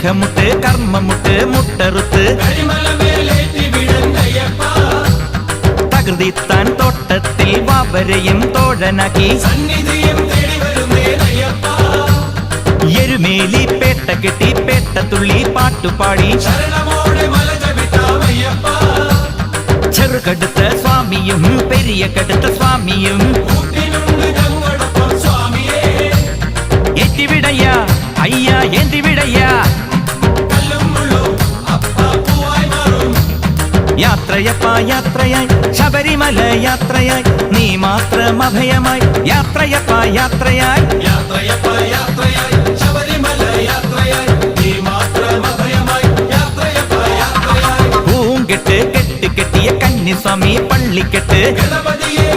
മേഘമുട്ട് കർമ്മമുട്ട് മുട്ടറുത്ത് തകൃതിത്താൻ തോട്ടത്തിൽ വാവരെയും തോഴനാക്കി എരുമേലി പേട്ട കെട്ടി പേട്ടത്തുള്ളി പാട്ടുപാടി ചെറുകടുത്ത സ്വാമിയും പെരിയ കടുത്ത സ്വാമിയും ഏറ്റിവിടയ്യ അയ്യ ഏന്തിവിടയ്യ യാത്രയപ്പ യാത്രയായി ശബരിമല യാത്രയായി നീ മാത്രം അഭയമായി യാത്രയപ്പ യാത്രയായി യാത്രയപ്പ യാത്രയായി ശബരിമല യാത്രയായി നീ മാത്രം അഭയമായി യാത്രയപ്പ യാത്രയായി പൂങ്കെട്ട് കെട്ട് കെട്ടിയ കന്നിസ്വാമി പള്ളിക്കെട്ട് ഗണപതിയെ